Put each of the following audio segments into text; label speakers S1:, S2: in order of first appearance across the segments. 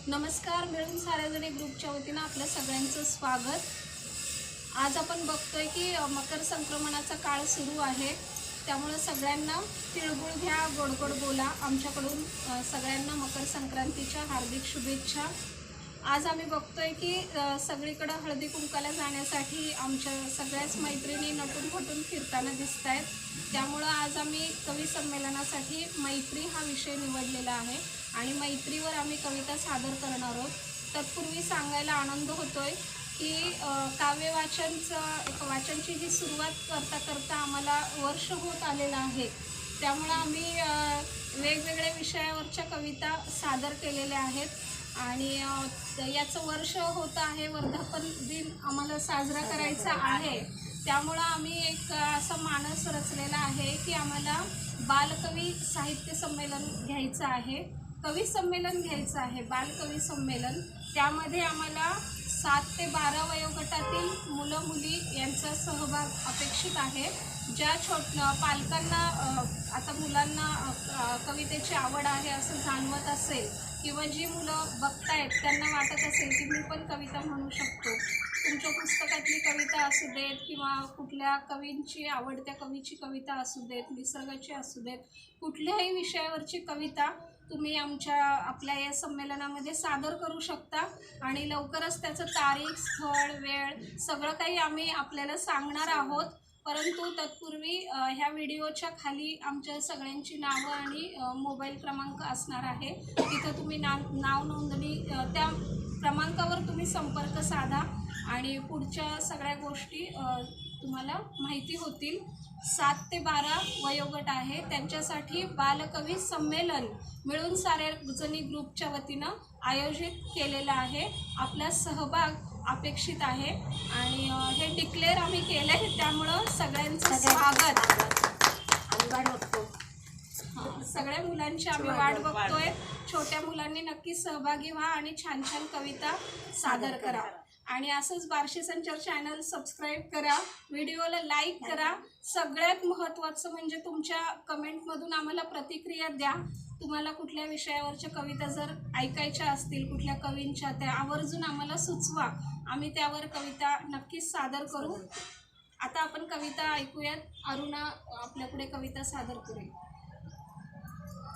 S1: नमस्कार. मिळून साऱ्याजणी ग्रुपच्या वतीनं आपल्या सगळ्यांचं स्वागत. आज आपण बघतोय की मकर संक्रमणाचा काळ सुरू आहे, त्यामुळे सगळ्यांना तिळगुळ घ्या, गोड गोड बोला. आमच्याकडून सगळ्यांना मकर संक्रांतीच्या हार्दिक शुभेच्छा. आज आम्ही बघतोय की सगळीकडे हळदी कुंकाला जाण्यासाठी आमच्या सगळ्याच मैत्रिणी नटून फटून फिरताना दिसत आहेत. त्यामुळं आज आम्ही कवी संमेलनासाठी मैत्री हा विषय निवडलेला आहे आणि मैत्रीवर आम्ही कविता सादर करणार आहोत. तत्पूर्वी सांगायला आनंद होतोय की काव्य वाचनची जी सुरुवात करता करता आम्हाला वर्ष होत आलेलं आहे. त्यामुळं आम्ही वेगवेगळ्या विषयावरच्या कविता सादर केलेल्या आहेत आणि याचं वर्ष होतं आहे. वर्धापन दिन आम्हाला साजरा करायचा आहे, त्यामुळं आम्ही एक असा मानस रचलेला आहे की आम्हाला बालकवी साहित्य संमेलन घ्यायचं आहे, कवी संमेलन घ्यायचं आहे, बालकवी संमेलन. त्यामध्ये आम्हाला 7 ते 12 वयोगटातील मुलं मुली यांचा सहभाग अपेक्षित आहे. ज्या पालकांना आता मुलांना कवितेची आवड आहे असं जाणवत असेल किंवा जी मुलं बघतायत त्यांना वाटत असेल की मी पण कविता म्हणू शकतो, तुमच्या पुस्तकातली कविता असू देत किंवा कुठल्या कवींची आवडत्या कवीची कविता असू देत, निसर्गाची असू देत, कुठल्याही विषयावरची कविता तुम्ही आपल्या या संमेलनामध्ये सादर करू शकता आणि लवकरच त्याचं तारीख, स्थळ, वेळ सगळं काही आम्ही आपल्याला सांगणार आहोत. परंतु तत्पूर्वी ह्या व्हिडिओच्या खाली आमच्या सगळ्यांची नावं आणि मोबाईल क्रमांक असणार आहे. तिथं तुम्ही नाव नोंदणी त्या क्रमांकावर तुम्ही संपर्क साधा आणि पुढच्या सगळ्या गोष्टी तुम्हाला माहिती होतील. 7 ते 12 वयोगट आहे, त्यांच्यासाठी बालकवी संमेलन मिळून साऱ्याजणी ग्रुपच्या वतीनं आयोजित केलेलं आहे. आपला सहभाग अपेक्षित आहे आणि हे डिक्लेअर आम्ही केलं आहे, त्यामुळं सगळ्यांचं स्वागत. सगळ्या मुलांची आम्ही वाट बघतोय. छोट्या मुलांनी नक्की सहभागी व्हा आणि छान छान कविता सादर करा आणि असंच बार्शी संचार चॅनल सबस्क्राईब करा, व्हिडिओला लाईक करा. सगळ्यात महत्त्वाचं म्हणजे तुमच्या कमेंटमधून आम्हाला प्रतिक्रिया द्या. तुम्हाला कुठल्या विषयावरच्या कविता जर ऐकायच्या असतील, कुठल्या कवींच्या, त्या आवर्जून आम्हाला सुचवा. आम्ही त्यावर कविता नक्कीच सादर करू. आता आपण कविता ऐकूयात. अरुणा आपल्यापुढे कविता सादर करेल.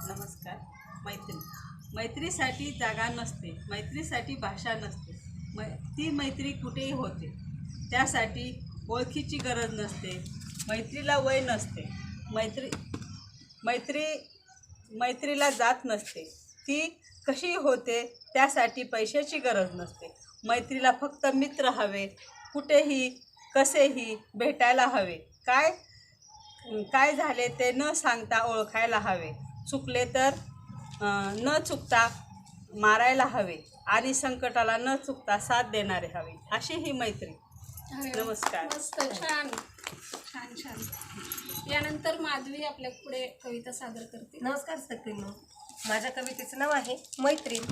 S2: नमस्कार. मैत्रीसाठी जागा नसते, मैत्रीसाठी भाषा नसते, ती मैत्री कुठेही होते. त्यासाठी ओळखीची गरज नसते, मैत्रीला वय नसते, मैत्रीला जात नसते, ती कशी होते. त्यासाठी पैशाची गरज नसते, मैत्रीला फक्त मित्र हवे, कुठेही कसेही भेटायला हवे. काय झाले ते न सांगता ओळखायला हवे, चुकले तर न चुकता मारायला हवे आणि संकटाला न चुकता साथ देणारे हवे. अशी ही मैत्री. नमस्कार.
S1: मस्त, छान छान छान. यानंतर माधवी आपल्या पुढे कविता सादर करते.
S3: नमस्कार सगळ्यांना. माझ्या कवितेचं नाव आहे मैत्रीण.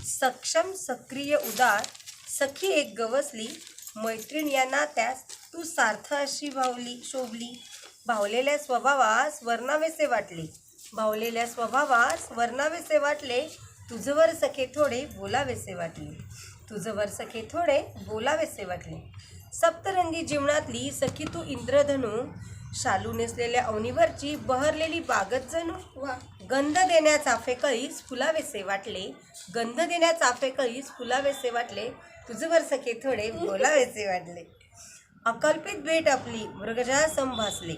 S3: सक्षम, सक्रिय, उदार सखी एक गवसली, मैत्रीण या नात्यास तू सार्थ अशी शोभली. भावलेल्या स्वभावास वर्णावेसे वाटले, भावलेल्या स्वभावास वर्णावेसे वाटले, तुझवर सखे थोडे बोलावेसे वाटले, तुझवर सखे थोडे बोलावेसे वाटले. सप्तरंगी जीवनातली सखी तू इंद्रधनू, शालू नेसलेल्या अवनीवरची बहरलेली बागत जणू. गंध देण्या चाफेकळीस फुलावेसे वाटले, गंध देण्या चाफेकळीस फुलावेसे वाटले, तुझवर सखे थोडे बोलावेसे वाटले. अकल्पित भेट आपली मृगजळा संभासले,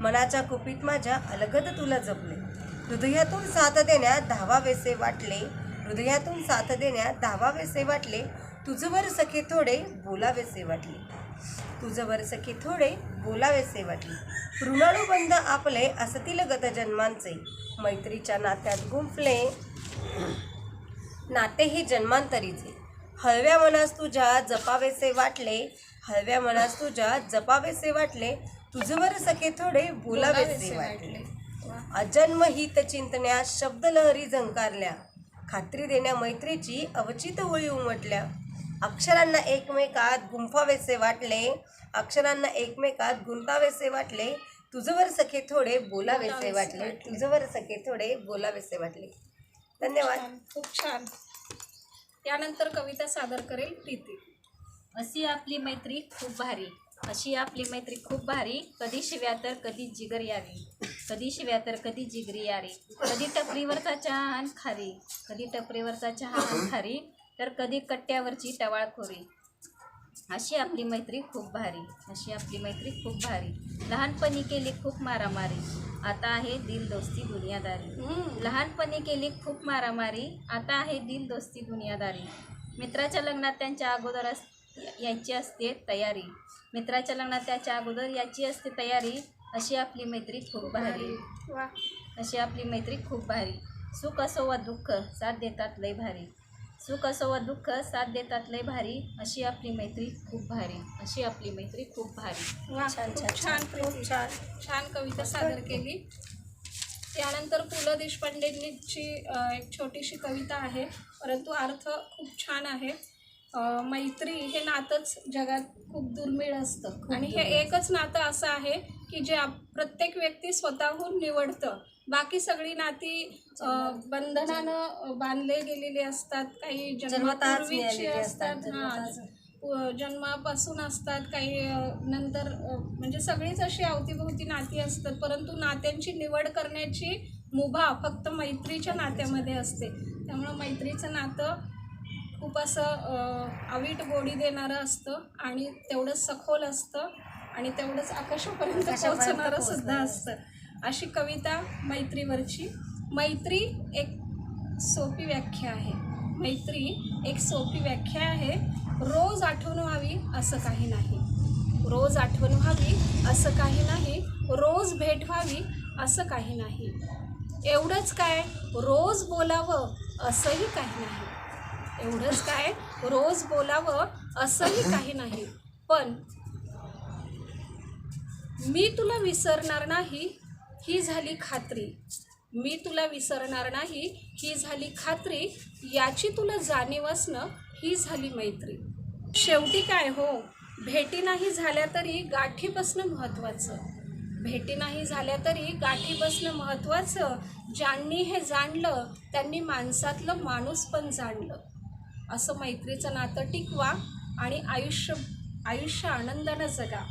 S3: मनाच्या कुपीत माझ्या अलगद तुला जपले. हृदयातून साथ देण्यात धावावेसे वाटले, हृदयातून साथ देण्यात धावावेसे वाटले, तुझवर सखे थोडे बोलावेसे वाटले, तुझवर सखे थोडे बोलावेसे वाटले. ऋणानुबंध आपले असतील गत जन्मांचे, मैत्रीच्या नात्यात गुंफले नाते हे जन्मांतरीचे. हळव्या मनास तुझ्या जपावेसे वाटले, हळव्या मनास तुझ्या जपावेसे वाटले, तुझवर सखे थोडे बोलावेसे वाटले. अजन्म हित चिंतण्यास शब्दलहरी झंकारल्या, खात्री देण्या मैत्रीची अवचित ओळी उमटल्या. अक्षरांना एकमेकात गुंफावेसे वाटले, अक्षरांना एकमेकात गुंतावेसे वाटले, तुझवर सखे थोडे बोलावेसे वाटले, तुझवर सखे थोडे बोलावेसे वाटले. धन्यवाद.
S1: खूप छान. यानंतर कविता सादर करेल प्रीती.
S4: अशी आपली मैत्री खूप भारी, अशी आपली मैत्री खूप भारी. कधी शिव्या तर कधी जिगर यारी, कधी शिव्या तर कधी जिगरी यारी. कधी टपरीवरचा चहा आणि खारी, कधी टपरीवरचा चहा आणि खारी, तर कधी कट्ट्यावरची टवाळखोरी. अशी आपली मैत्री खूप भारी, अशी आपली मैत्री खूप भारी. लहानपणी केली खूप मारामारी, आता आहे दिल दोस्ती दुनियादारी. लहानपणी केली खूप मारामारी, आता आहे दिल दोस्ती दुनियादारी. मित्राच्या लग्नात त्यांच्या अगोदर याची असते तयारी, मित्राच्या लग्नात त्याच्या अगोदर याची असते तयारी. अशी आपली मैत्री खूप भारी,
S1: वा.
S4: अशी आपली मैत्री खूप भारी. सुख असो वा दुःख साथ देतात लय भारी, सुख असो वा दुःख साथ देतात लय भारी. अशी आपली मैत्री खूप भारी, अशी आपली मैत्री खूप भारी.
S1: वा,
S3: छान
S1: खूप
S3: छान
S1: छान
S3: छान
S1: प्रीती.
S3: खूप छान.
S1: छान कविता सादर केली. त्यानंतर पु ल देशपांडेंची एक छोटीशी कविता आहे, परंतु अर्थ खूप छान आहे. मैत्री हे नातंच जगात खूप दुर्मिळ असतं आणि हे एकच नातं असं आहे की जे प्रत्येक व्यक्ती स्वतःहून निवडतं. बाकी सगळी नाती बंधनानं बांधले गेलेली असतात, काही जन्मापूर्वीची असतात, जन्मापासून असतात, काही नंतर म्हणजे सगळीच अशी अवतीभोवती नाती असतात. परंतु नात्यांची निवड करण्याची मुभा फक्त मैत्रीच्या नात्यामध्ये असते. त्यामुळं मैत्रीचं नातं खूप असं अवीट गोडी देणारं असतं आणि तेवढंच सखोल असतं आणि तेवढंच आकाशापर्यंत पोहोचणारं सुद्धा असतं. अशी कविता मैत्रीवरची. मैत्री एक सोपी व्याख्या आहे, मैत्री एक सोपी व्याख्या आहे. रोज आठवण व्हावी असं काही नाही, रोज आठवण व्हावी असं काही नाही, रोज भेट व्हावी असं काही नाही. एवढंच काय रोज बोलावं असंही काही नाही, एवढंच काय रोज बोलावं असंही काही नाही. पण मी तुला विसरणार नाही ही झाली खात्री, मी तुला विसरणार नाही ही झाली खात्री. याची तुला जाणीव असणं ही झाली मैत्री. शेवटी काय हो, भेटी नाही झाल्या तरी गाठी बसणं महत्त्वाचं, भेटी नाही झाल्या तरी गाठी बसणं महत्त्वाचं. ज्यांनी हे जाणलं त्यांनी माणसातलं माणूस पण जाणलं. असं मैत्रीचं नातं टिकवा आणि आयुष्य आनंदानं जगा,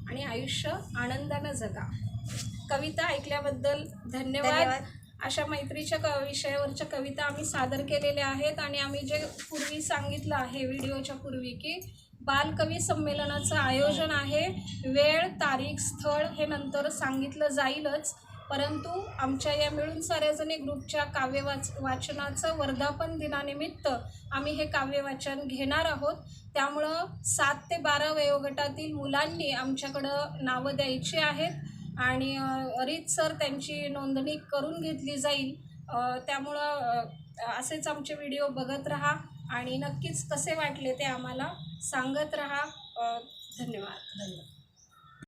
S1: आणि आयुष्य आनंदानं जगा. कविता ऐकल्याबद्दल धन्यवाद. अशा मैत्रीच्या विषयावरच्या कविता आम्ही सादर केलेल्या आहेत आणि आम्ही जे पूर्वी सांगितलं आहे व्हिडिओच्या पूर्वी की बालकवी संमेलनाचं आयोजन आहे. वेळ, तारीख, स्थळ हे नंतर सांगितलं जाईलच, परंतु आमच्या या मिळून साऱ्याजणी ग्रुपच्या काव्य वाचनाचं वर्धापन दिनानिमित्त आम्ही हे काव्यवाचन घेणार आहोत. त्यामुळं 7 ते 12 वयोगटातील मुलांनी आमच्याकडं नावं द्यायची आहेत आणि रीतसर त्यांची नोंदणी करून घेतली जाईल. त्यामुळं असेच आमचे व्हिडिओ बघत राहा आणि नक्कीच कसे वाटले ते आम्हाला सांगत राहा. धन्यवाद.